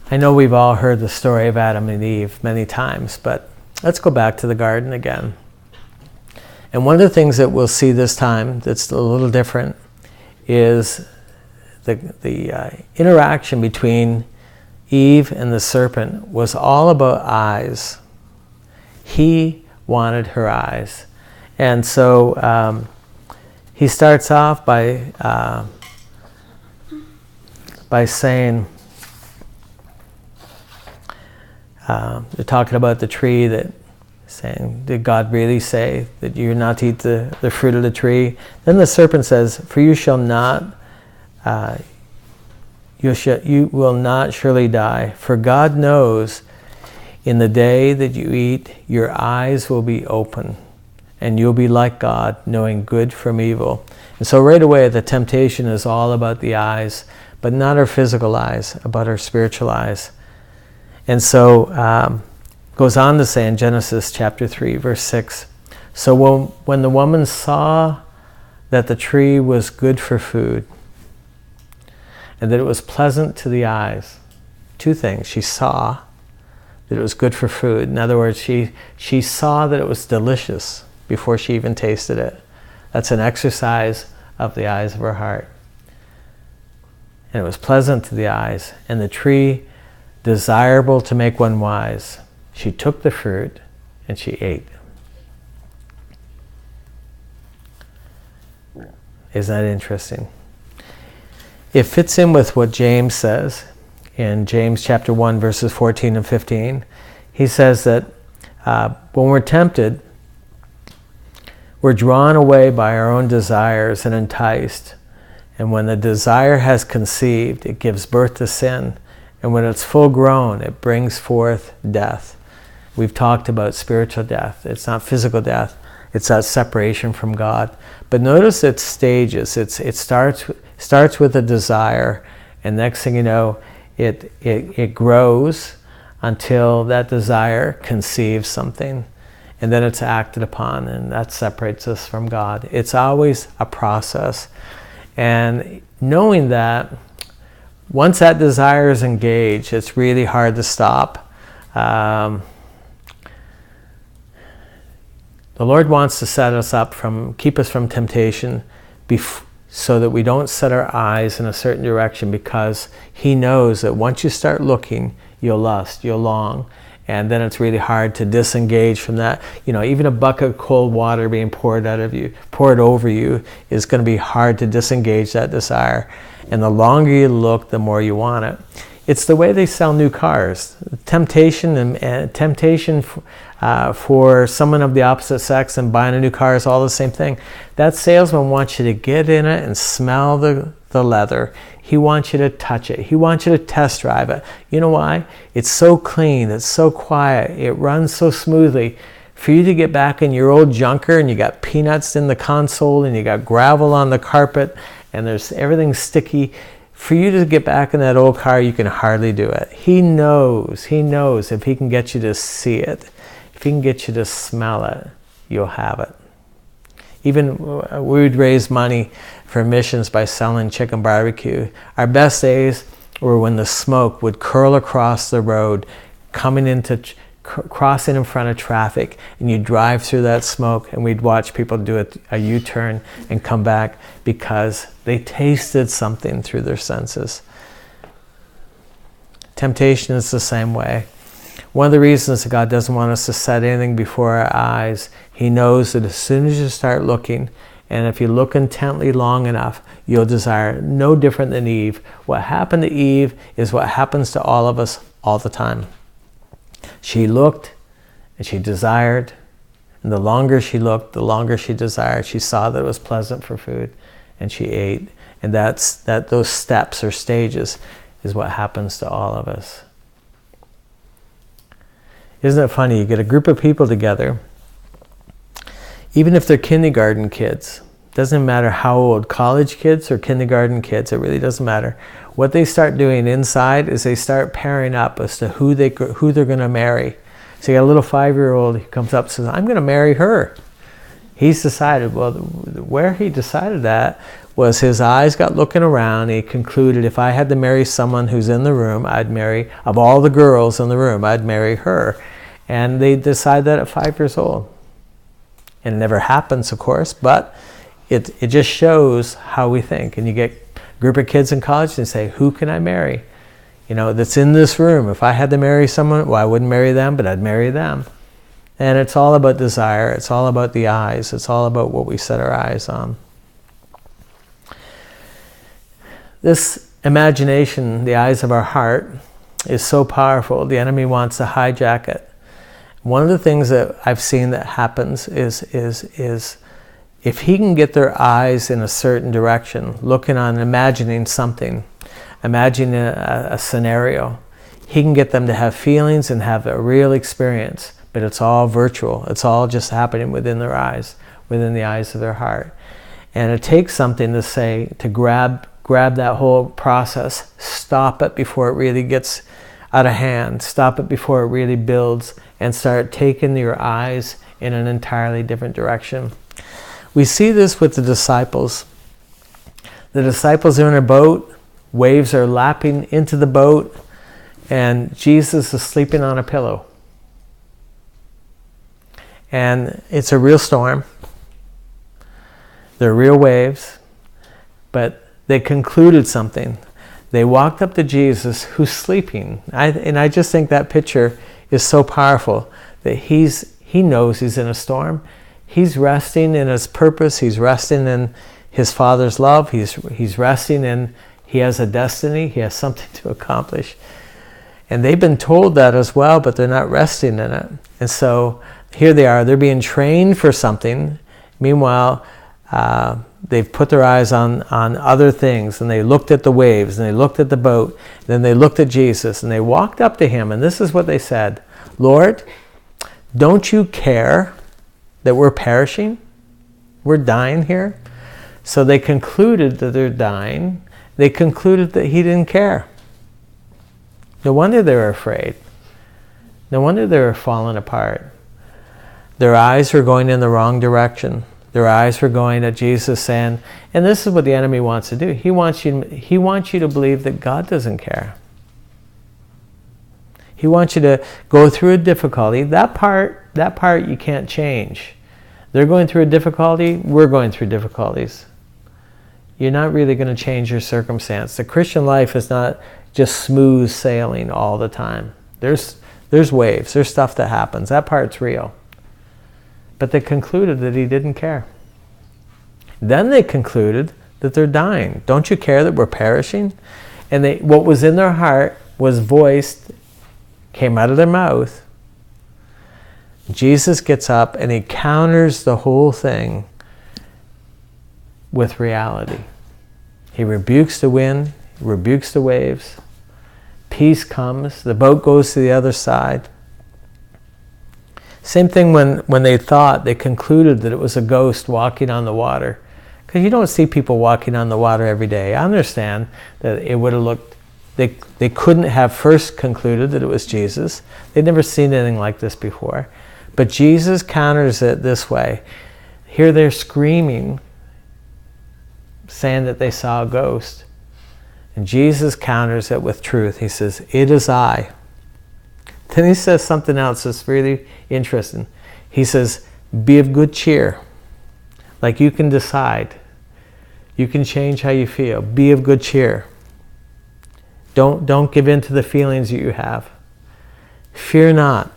I know we've all heard the story of Adam and Eve many times, but let's go back to the garden again. And one of the things that we'll see this time that's a little different is the interaction between Eve and the serpent was all about eyes. He wanted her eyes. And so he starts off by saying, they're talking about the tree, that saying, did God really say that you're not to eat the fruit of the tree? Then the serpent says, for you shall not, you will not surely die. For God knows in the day that you eat, your eyes will be open, and you'll be like God, knowing good from evil. And so right away, the temptation is all about the eyes, but not our physical eyes, about our spiritual eyes. And so goes on to say in Genesis chapter 3, verse 6, so when the woman saw that the tree was good for food, and that it was pleasant to the eyes, two things. She saw that it was good for food. In other words, she saw that it was delicious before she even tasted it. That's an exercise of the eyes of her heart. And it was pleasant to the eyes, and the tree desirable to make one wise. She took the fruit and she ate. Isn't that interesting? It fits in with what James says in James chapter 1, verses 14 and 15. He says that when we're tempted, we're drawn away by our own desires and enticed. And when the desire has conceived, it gives birth to sin. And when it's full grown, it brings forth death. We've talked about spiritual death. It's not physical death. It's that separation from God. But notice its stages. It starts with a desire, and next thing you know, it grows until that desire conceives something, and then it's acted upon, and that separates us from God. It's always a process. And knowing that, once that desire is engaged, it's really hard to stop. The Lord wants to set us up keep us from temptation so that we don't set our eyes in a certain direction, because He knows that once you start looking, you'll lust, you'll long, and then it's really hard to disengage from that. You know, even a bucket of cold water being poured over you is going to be hard to disengage that desire. And the longer you look, the more you want it. It's the way they sell new cars. Temptation and temptation for someone of the opposite sex and buying a new car is all the same thing. That salesman wants you to get in it and smell the leather. He wants you to touch it. He wants you to test drive it. You know why? It's so clean. It's so quiet. It runs so smoothly. For you to get back in your old junker and you got peanuts in the console and you got gravel on the carpet and there's everything sticky, for you to get back in that old car, you can hardly do it. He knows if He can get you to see it, if He can get you to smell it, you'll have it. Even we would raise money for missions by selling chicken barbecue. Our best days were when the smoke would curl across the road, crossing in front of traffic, and you drive through that smoke, and we'd watch people do a U-turn and come back because they tasted something through their senses. Temptation is the same way. One of the reasons that God doesn't want us to set anything before our eyes, He knows that as soon as you start looking, and if you look intently long enough, you'll desire. No different than Eve. What happened to Eve is what happens to all of us all the time. She looked and she desired, and the longer she looked, the longer she desired. She saw that it was pleasant for food, and she ate. And those steps or stages is what happens to all of us. Isn't it funny? You get a group of people together, even if they're kindergarten kids. Doesn't matter how old, college kids or kindergarten kids, it really doesn't matter. What they start doing inside is they start pairing up as to who they're going to marry. So you got a little 5-year-old, he comes up and says, I'm going to marry her. He's decided. Well, where he decided that was his eyes got looking around. He concluded, if I had to marry someone who's in the room, of all the girls in the room, I'd marry her. And they decided that at 5 years old. And it never happens, of course, but it just shows how we think. And you get a group of kids in college and say, who can I marry? That's in this room. If I had to marry someone, well, I wouldn't marry them, but I'd marry them. And it's all about desire. It's all about the eyes. It's all about what we set our eyes on. This imagination, the eyes of our heart, is so powerful. The enemy wants to hijack it. One of the things that I've seen that happens is if he can get their eyes in a certain direction, looking on, imagining something, imagining a scenario, he can get them to have feelings and have a real experience, but it's all virtual. It's all just happening within their eyes, within the eyes of their heart. And it takes something to grab that whole process, stop it before it really gets out of hand, stop it before it really builds, and start taking your eyes in an entirely different direction. We see this with the disciples. The disciples are in a boat, waves are lapping into the boat, and Jesus is sleeping on a pillow. And it's a real storm. There are real waves, but they concluded something. They walked up to Jesus, who's sleeping. I just think that picture is so powerful, that he knows he's in a storm. He's resting in his purpose. He's resting in his Father's love. He's resting in, he has a destiny. He has something to accomplish. And they've been told that as well, but they're not resting in it. And so here they are. They're being trained for something. Meanwhile, they've put their eyes on other things, and they looked at the waves, and they looked at the boat, and then they looked at Jesus, and they walked up to him, and this is what they said: Lord, don't you care that we're perishing? We're dying here. So they concluded that they're dying. They concluded that he didn't care. No wonder they were afraid. No wonder they were falling apart. Their eyes were going in the wrong direction. Their eyes were going at Jesus, saying, and this is what the enemy wants to do. He wants you to believe that God doesn't care. He wants you to go through a difficulty. That part you can't change. They're going through a difficulty. We're going through difficulties. You're not really going to change your circumstance. The Christian life is not just smooth sailing all the time. There's waves. There's stuff that happens. That part's real. But they concluded that he didn't care. Then they concluded that they're dying. Don't you care that we're perishing? And what was in their heart was voiced, came out of their mouth. Jesus gets up and he counters the whole thing with reality. He rebukes the wind, rebukes the waves. Peace comes. The boat goes to the other side. Same thing when they concluded that it was a ghost walking on the water. Because you don't see people walking on the water every day. I understand that it would have looked, they couldn't have first concluded that it was Jesus. They'd never seen anything like this before. But Jesus counters it this way. Here they're screaming, saying that they saw a ghost. And Jesus counters it with truth. He says, it is I. Then he says something else that's really interesting. He says, be of good cheer. Like you can decide. You can change how you feel. Be of good cheer. Don't give in to the feelings that you have. Fear not.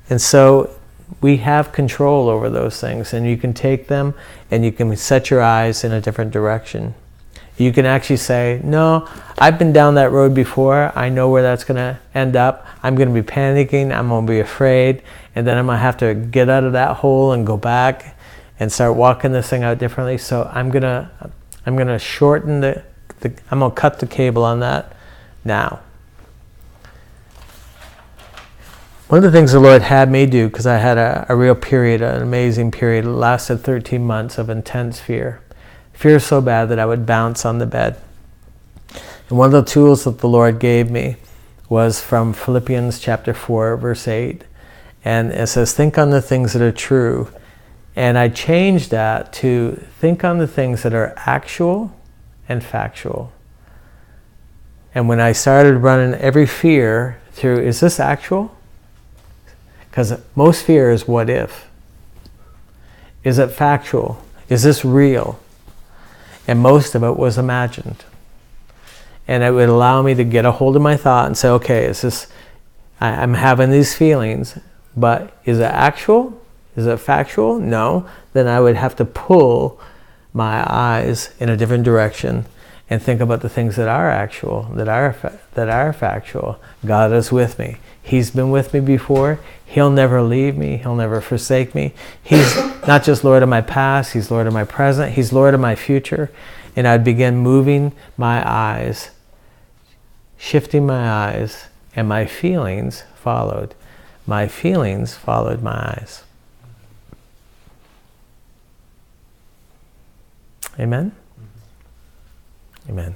And so we have control over those things, and you can take them and you can set your eyes in a different direction. You can actually say, no, I've been down that road before. I know where that's going to end up. I'm going to be panicking. I'm going to be afraid. And then I'm going to have to get out of that hole and go back and start walking this thing out differently. So I'm going to shorten I'm going to cut the cable on that now. One of the things the Lord had me do, because I had a real period, an amazing period, it lasted 13 months of intense fear. Fear so bad that I would bounce on the bed. And one of the tools that the Lord gave me was from Philippians chapter 4, verse 8. And it says, think on the things that are true And I changed that to think on the things that are actual and factual. And when I started running every fear through, is this actual? Because most fear is what if. Is it factual? Is this real? And most of it was imagined. And it would allow me to get a hold of my thought and say, okay, is this, I'm having these feelings, but is it actual? Is it factual? No. Then I would have to pull my eyes in a different direction and think about the things that are actual, that are factual. God is with me. He's been with me before. He'll never leave me. He'll never forsake me. He's not just Lord of my past, He's Lord of my present. He's Lord of my future. And I'd begin moving my eyes, shifting my eyes, and my feelings followed. My feelings followed my eyes. Amen? Amen.